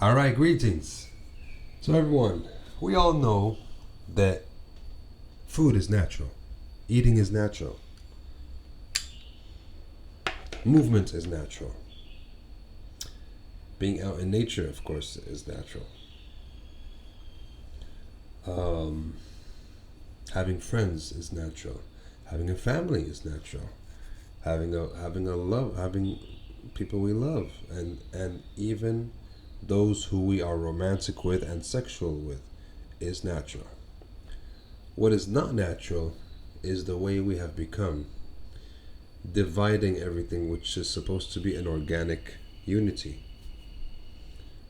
Alright, greetings. So, everyone, we all know that food is natural, eating is natural, movement is natural, being out in nature, of course, is natural. Um, Having friends is natural, having a family is natural, having people we love, and even those who we are romantic with and sexual with is natural. What is not natural is the way we have become, dividing everything which is supposed to be an organic unity.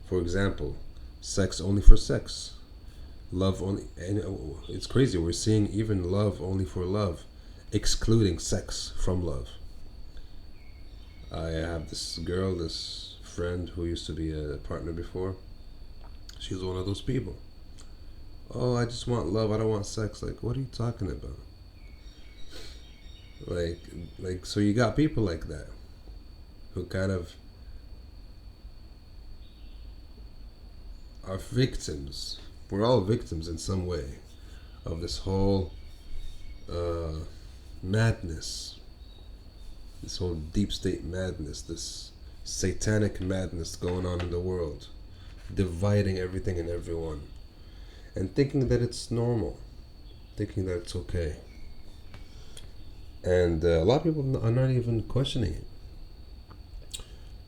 For example, sex only for sex, love only, and it's crazy. We're seeing even love only for love, excluding sex from love. I have this girl, this friend who used to be a partner before. She's one of those people. Oh, I just want love. I don't want sex. Like, what are you talking about? Like, so you got people like that who kind of are victims. We're all victims in some way of this whole uh, madness, this whole deep state madness, this satanic madness going on in the world, dividing everything and everyone, and thinking that it's normal, thinking that it's okay. And a lot of people are not even questioning it.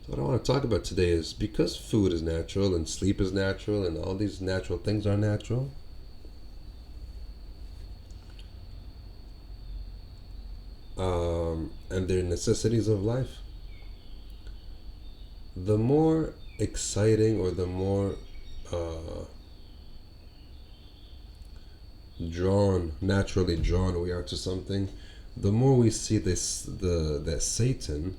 So what I want to talk about today is, because food is natural and sleep is natural and all these natural things are natural, and they're necessities of life, the more exciting or the more naturally drawn we are to something, the more we see that Satan,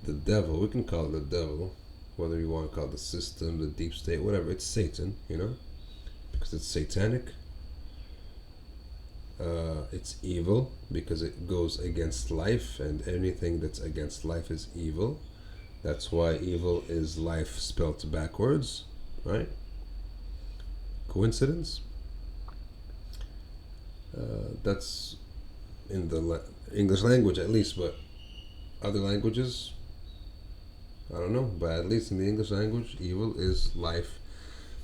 the devil, we can call it the devil, whether you want to call it the system, the deep state, whatever, it's Satan, because it's satanic. It's evil because it goes against life, and anything that's against life is evil. That's why evil is life spelt backwards, right? Coincidence? That's in the English language at least, but other languages, I don't know, but at least in the English language, evil is life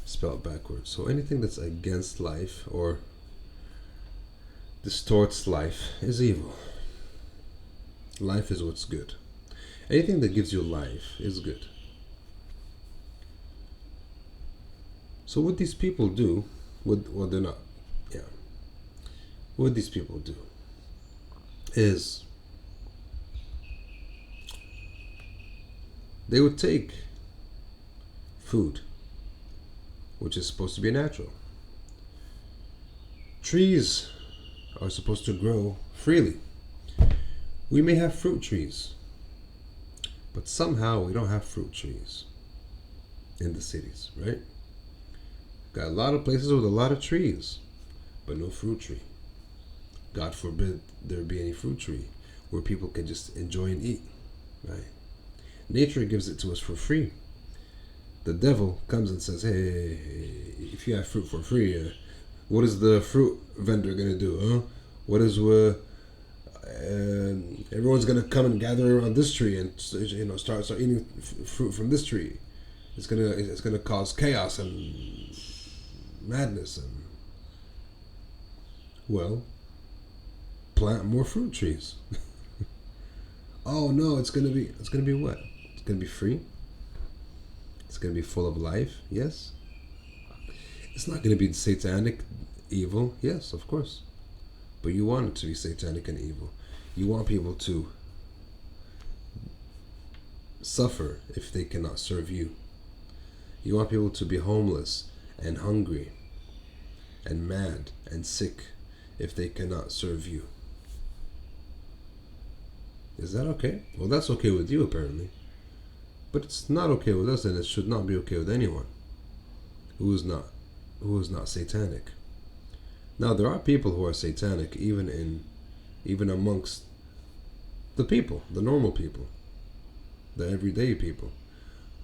spelled backwards. So anything that's against life or distorts life is evil. Life is what's good. Anything that gives you life is good. So what these people do, they're not, yeah. What these people do is they would take food, which is supposed to be natural. Trees are supposed to grow freely. We may have fruit trees, but somehow we don't have fruit trees in the cities, right? Got a lot of places with a lot of trees, but no fruit tree. God forbid there be any fruit tree where people can just enjoy and eat, right? Nature gives it to us for free. The devil comes and says, hey, if you have fruit for free, what is the fruit vendor going to do, huh? What is everyone's going to come and gather around this tree and start eating fruit from this tree. It's gonna cause chaos and madness, and well, plant more fruit trees. Oh no, it's gonna be what? It's gonna be free. It's gonna be full of life. Yes. It's not gonna be satanic, evil. Yes, of course. But you want it to be satanic and evil. You want people to suffer if they cannot serve you. You want people to be homeless and hungry and mad and sick if they cannot serve you. Is that okay? Well, that's okay with you apparently. But it's not okay with us, and it should not be okay with anyone who is not satanic. Now, there are people who are satanic even amongst the people, the normal people, the everyday people,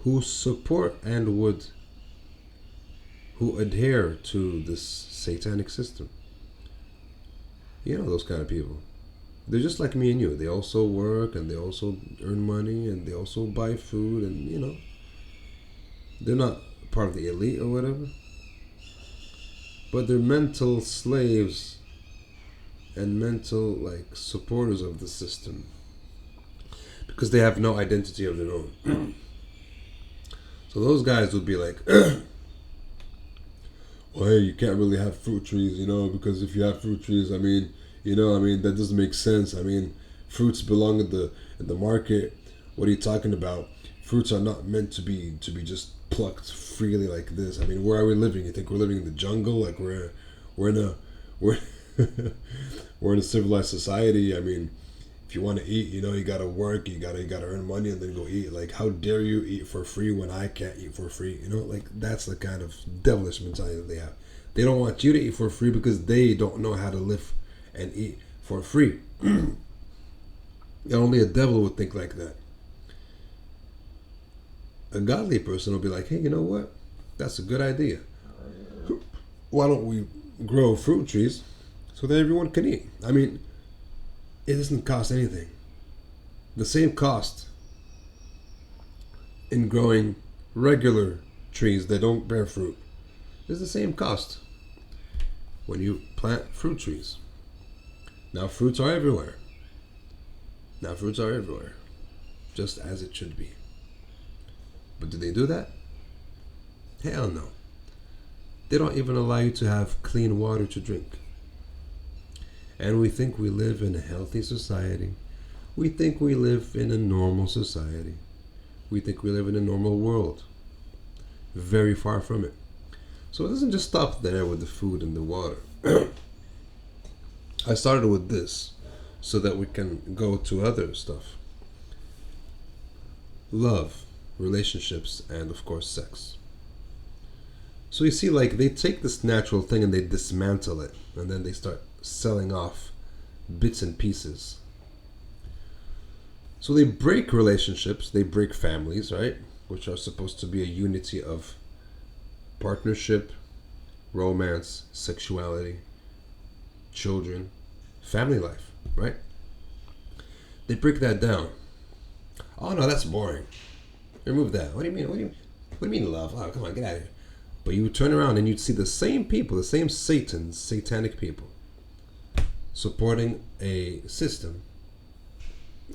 who support and who adhere to this satanic system. You know those kind of people. They're just like me and you. They also work and they also earn money and they also buy food and they're not part of the elite or whatever. But they're mental slaves and mental supporters of the system because they have no identity of their own. So those guys would be like, well, hey, you can't really have fruit trees, because if you have fruit trees, that doesn't make sense. Fruits belong in the market. What are you talking about? Fruits are not meant to be just plucked freely like this. Where are we living? You think we're living in the jungle? Like we're in a we're we're in a civilized society. If you want to eat, you gotta work, you gotta earn money and then go eat. Like, how dare you eat for free when I can't eat for free? That's the kind of devilish mentality that they have. They don't want you to eat for free because they don't know how to live and eat for free. Only a devil would think like that. A godly person will be like, hey, you know what? That's a good idea. Why don't we grow fruit trees so that everyone can eat? It doesn't cost anything. The same cost in growing regular trees that don't bear fruit is the same cost when you plant fruit trees. Now fruits are everywhere. Just as it should be. But do they do that? Hell no. They don't even allow you to have clean water to drink. And we think we live in a healthy society. We think we live in a normal society. We think we live in a normal world. Very far from it. So it doesn't just stop there with the food and the water. I started with this so that we can go to other stuff. Love, relationships, and of course sex. So you see, they take this natural thing and they dismantle it, and then they start selling off bits and pieces. So they break relationships, they break families, right? Which are supposed to be a unity of partnership, romance, sexuality, children, family life, right? They break that down. Oh no, that's boring. Remove that. What do you mean? What do you mean love? Oh, come on, get out of here. But you turn around and you'd see the same people, the same satanic people, supporting a system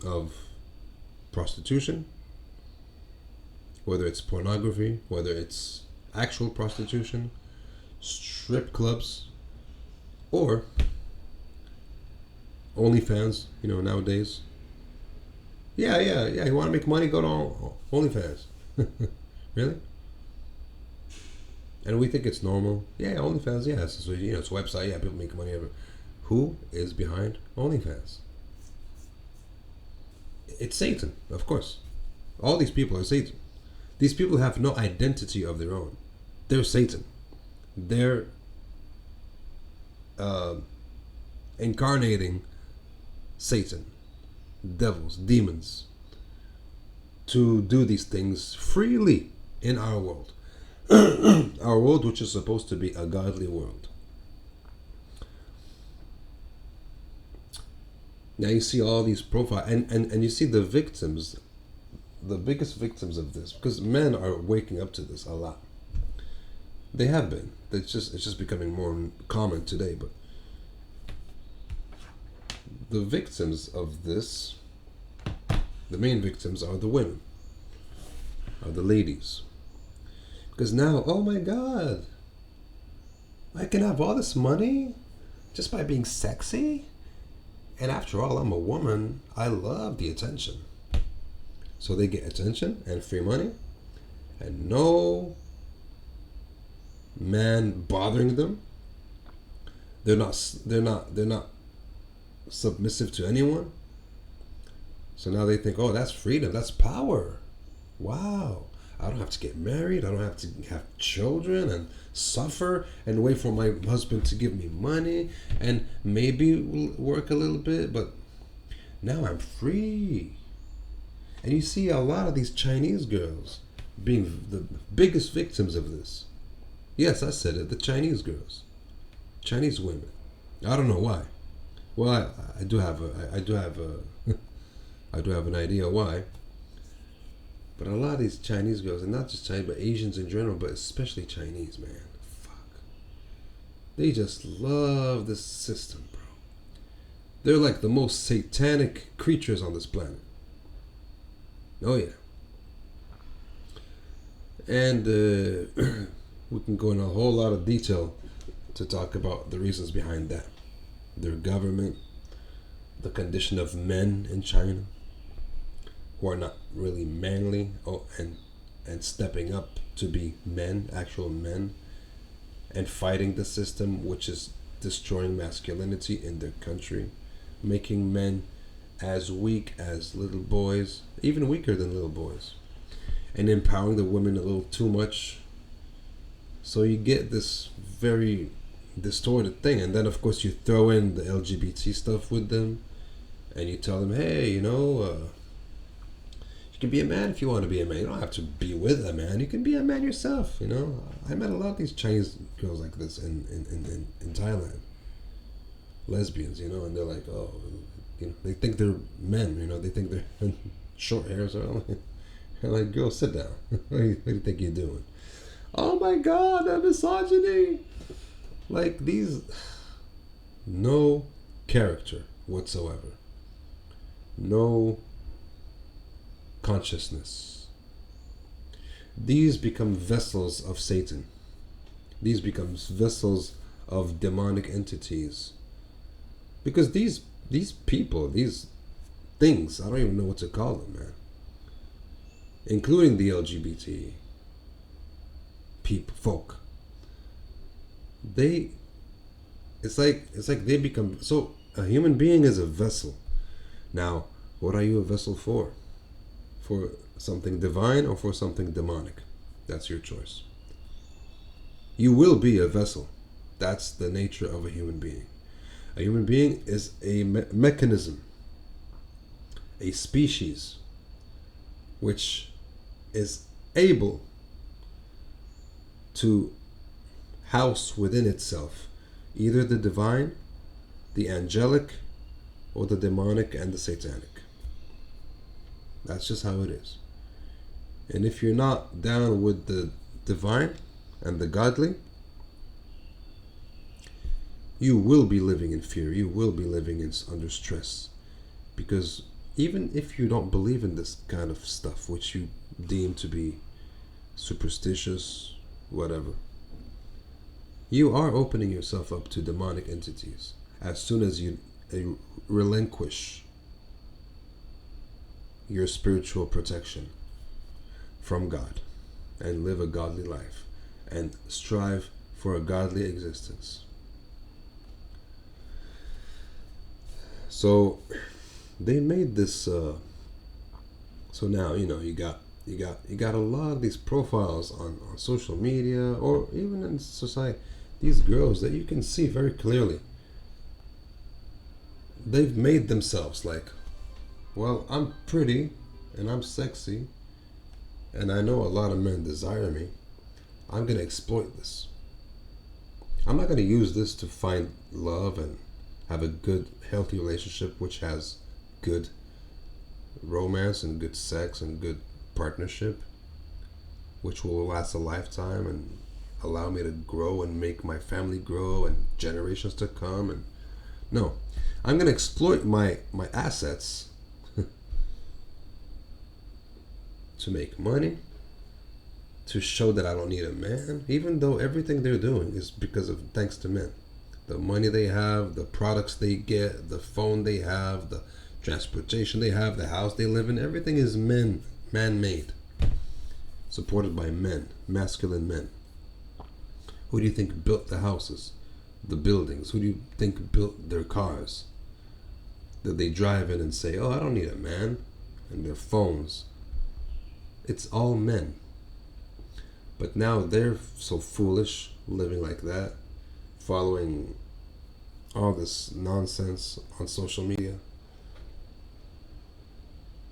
of prostitution, whether it's pornography, whether it's actual prostitution, strip clubs, or OnlyFans, nowadays. Yeah, you want to make money, go to OnlyFans. Really? And we think it's normal. Yeah, OnlyFans, yeah, it's a website, yeah, people make money. Who is behind OnlyFans? It's Satan, of course. All these people are Satan. These people have no identity of their own. They're Satan. They're incarnating Satan, devils, demons, to do these things freely in our world. Our world, which is supposed to be a godly world. Now you see all these profiles, and you see the victims, the biggest victims of this, because men are waking up to this a lot. They have been. It's just becoming more common today, but the victims of this, the main victims are the women, are the ladies. Because now, oh my God, I can have all this money just by being sexy? And after all, I'm a woman. I love the attention. So they get attention and free money, and no man bothering them. They're not submissive to anyone. So now they think, oh, that's freedom, that's power. Wow. I don't have to get married. I don't have to have children and suffer and wait for my husband to give me money and maybe work a little bit, but now I'm free. And you see a lot of these Chinese girls, being the biggest victims of this. Yes, I said it. The Chinese girls, Chinese women. I don't know why. Well, I do have I do have an idea why. But a lot of these Chinese girls, and not just Chinese, but Asians in general, but especially Chinese, man. Fuck. They just love this system, bro. They're like the most satanic creatures on this planet. Oh yeah. And we can go in a whole lot of detail to talk about the reasons behind that. Their government, the condition of men in China, who are not really manly, and stepping up to be men, actual men, and fighting the system which is destroying masculinity in their country, making men as weak as little boys, even weaker than little boys, and empowering the women a little too much. So you get this very distorted thing, and then of course you throw in the LGBT stuff with them, and you tell them, hey, you can be a man if you want to be a man. You don't have to be with a man. You can be a man yourself. I met a lot of these Chinese girls like this in Thailand, lesbians. And they're like, oh, they think they're men. They think they're short hairs. They're like, girl, sit down. What do you think you're doing? Oh my God, that misogyny. Like these, no character whatsoever. No consciousness. These become vessels of Satan. These become vessels of demonic entities. Because these people, these things, I don't even know what to call them, man. Including the LGBT folk. It's like they become, so a human being is a vessel. Now, what are you a vessel for? For something divine or for something demonic? That's your choice. You will be a vessel. That's the nature of a human being. A human being is a mechanism, a species, which is able to house within itself either the divine, the angelic, or the demonic and the satanic. That's just how it is. And if you're not down with the divine and the godly, you will be living in fear. You will be living under stress. Because even if you don't believe in this kind of stuff, which you deem to be superstitious, whatever, you are opening yourself up to demonic entities as soon as you relinquish your spiritual protection from God and live a godly life and strive for a godly existence. So they made this so now you got a lot of these profiles on social media or even in society, these girls that you can see very clearly, they've made themselves like, well, I'm pretty and I'm sexy and I know a lot of men desire me. I'm going to exploit this. I'm not going to use this to find love and have a good, healthy relationship which has good romance and good sex and good partnership, which will last a lifetime and allow me to grow and make my family grow and generations to come. And no, I'm going to exploit my assets to make money, to show that I don't need a man, even though everything they're doing is because of thanks to men. The money they have, the products they get, the phone they have, the transportation they have, the house they live in, everything is man-made, supported by men, masculine men. Who do you think built the houses, the buildings? Who do you think built their cars that they drive in and say, oh, I don't need a man, and their phones? It's all men. But now they're so foolish, living like that, following all this nonsense on social media,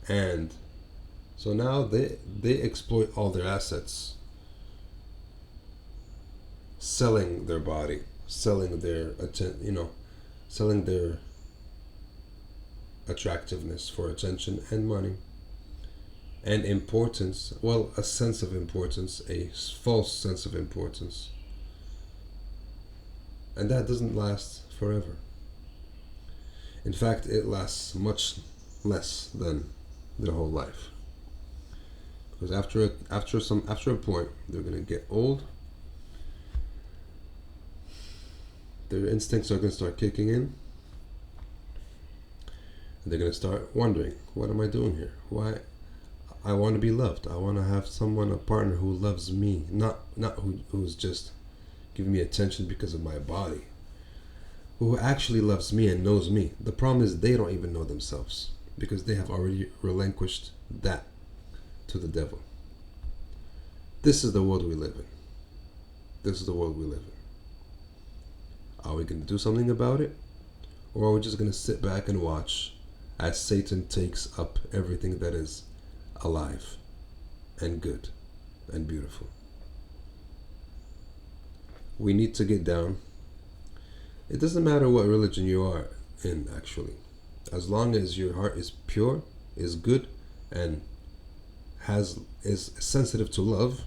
and So now they exploit all their assets, selling their body, selling their selling their attractiveness for attention and money and importance. Well, a sense of importance, a false sense of importance. And that doesn't last forever. In fact, it lasts much less than their whole life. Because after a point, they're gonna get old. Their instincts are gonna start kicking in. And they're gonna start wondering, what am I doing here? Why? I want to be loved. I want to have someone, a partner who loves me, not who's just giving me attention because of my body. Who actually loves me and knows me. The problem is they don't even know themselves because they have already relinquished that to the devil. This is the world we live in. This is the world we live in. Are we going to do something about it? Or are we just going to sit back and watch as Satan takes up everything that is alive and good and beautiful? We need to get down. It doesn't matter what religion you are in, actually. As long as your heart is pure, is good, and is sensitive to love,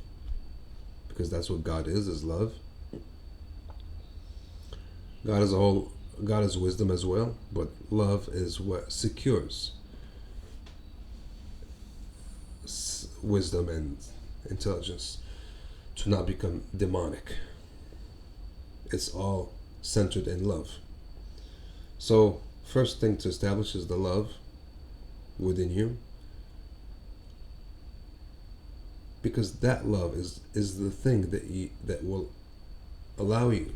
because that's what God is love. God is wisdom as well, but love is what secures wisdom and intelligence to not become demonic. It's all centered in love. So, first thing to establish is the love within you, because that love is the thing that will allow you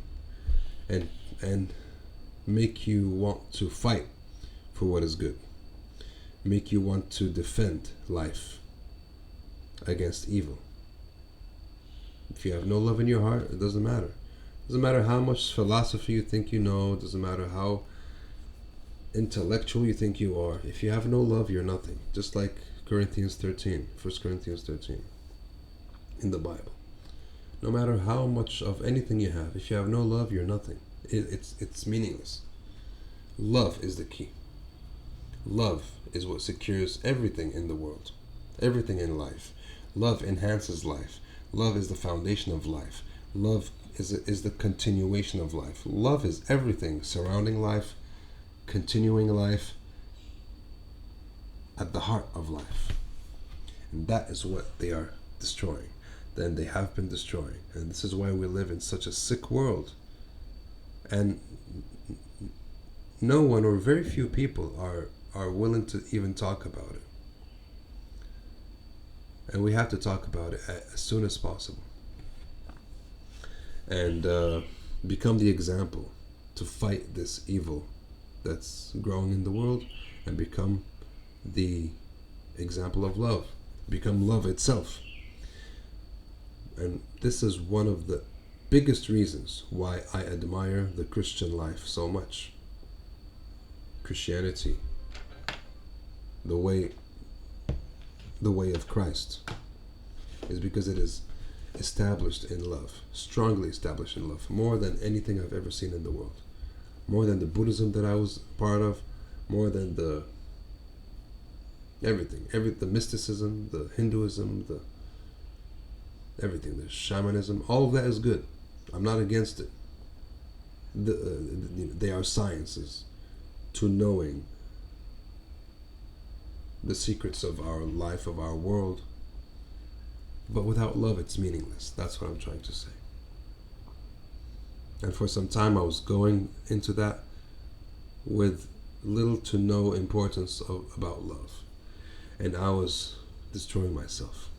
and make you want to fight for what is good, make you want to defend life against evil. If you have no love in your heart, it doesn't matter. It doesn't matter how much philosophy you think you know. It doesn't matter how intellectual you think you are. If you have no love, you're nothing. Just like Corinthians 13, 1 Corinthians 13 in the Bible. No matter how much of anything you have, if you have no love, you're nothing. It's meaningless. Love is the key. Love is what secures everything in the world, everything in life. Love enhances life. Love is the foundation of life. Love is the continuation of life. Love is everything surrounding life, continuing life, at the heart of life. And that is what they are destroying. Then they have been destroying. And this is why we live in such a sick world. And no one or very few people are willing to even talk about it. And we have to talk about it as soon as possible. And become the example to fight this evil that's growing in the world, and become the example of love. Become love itself. And this is one of the biggest reasons why I admire the Christian life so much. Christianity, the way of Christ, is because it is established in love, strongly established in love, more than anything I've ever seen in the world, more than the Buddhism that I was part of, more than the mysticism, the Hinduism, everything, the shamanism. All of that is good. I'm not against it. They are sciences to knowing the secrets of our life, of our world. But without love, it's meaningless. That's what I'm trying to say. And for some time, I was going into that with little to no importance about love. And I was destroying myself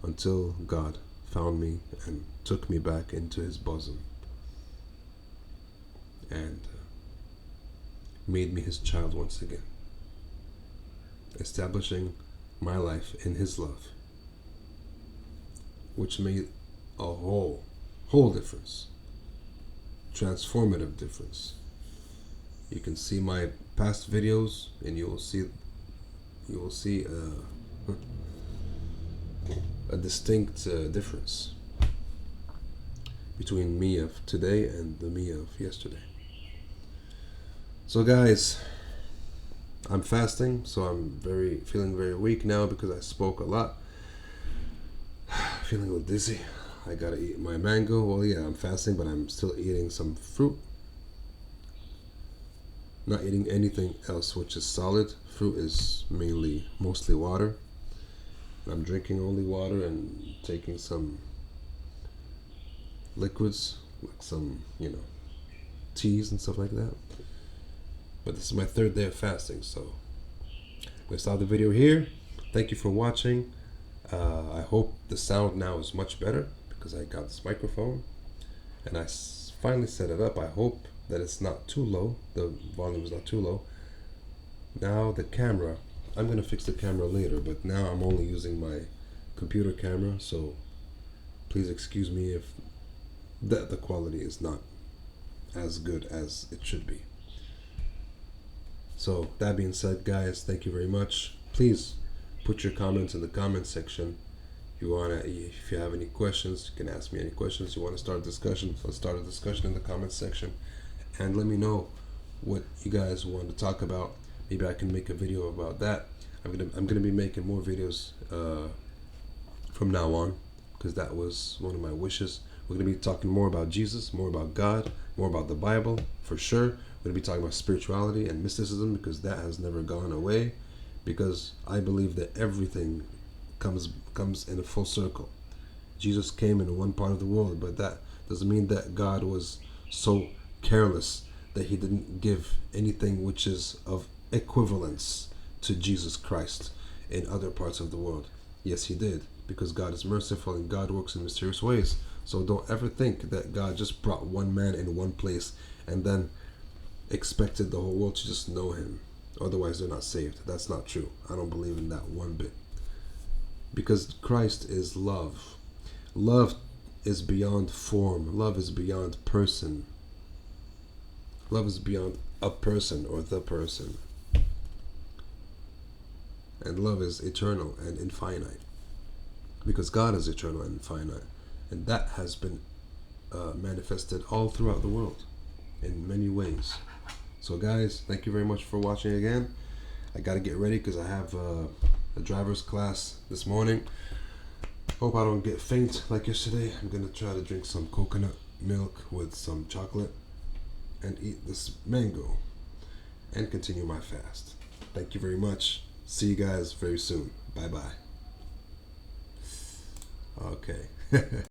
until God found me and took me back into his bosom and made me his child once again, establishing my life in his love, which made a whole difference, transformative difference. You can see my past videos, and you will see a distinct difference between me of today and the me of yesterday. So guys, I'm fasting, so I'm feeling very weak now because I spoke a lot. Feeling a little dizzy. I gotta eat my mango. Well, yeah, I'm fasting, but I'm still eating some fruit. Not eating anything else which is solid. Fruit is mostly water. I'm drinking only water and taking some liquids, like some, teas and stuff like that. But this is my third day of fasting, so I'm gonna stop the video here. Thank you for watching. I hope the sound now is much better because I got this microphone and I finally set it up. I hope that it's not too low. The volume is not too low. Now the camera, I'm gonna fix the camera later, but now I'm only using my computer camera, so please excuse me if the quality is not as good as it should be. So that being said, guys, thank you very much. Please put your comments in the comment section. If you have any questions, you can ask me any questions. You want to start a discussion, let's start a discussion in the comment section, and let me know what you guys want to talk about. Maybe I can make a video about that. I'm gonna be making more videos from now on, because that was one of my wishes. We're gonna be talking more about Jesus, more about God, more about the Bible for sure. We're gonna be talking about spirituality and mysticism, because that has never gone away. Because I believe that everything comes in a full circle. Jesus came in one part of the world, but that doesn't mean that God was so careless that he didn't give anything which is of equivalence to Jesus Christ in other parts of the world. Yes, he did, because God is merciful and God works in mysterious ways. So don't ever think that God just brought one man in one place and then expected the whole world to just know him. Otherwise they're not saved. That's not true. I don't believe in that one bit. Because Christ is love. Love is beyond form. Love is beyond person. Love is beyond a person or the person. And love is eternal and infinite. Because God is eternal and infinite. And that has been manifested all throughout the world in many ways. So guys, thank you very much for watching again. I gotta get ready because I have a driver's class this morning. Hope I don't get faint like yesterday. I'm gonna try to drink some coconut milk with some chocolate and eat this mango and continue my fast. Thank you very much. See you guys very soon. Bye bye. Okay.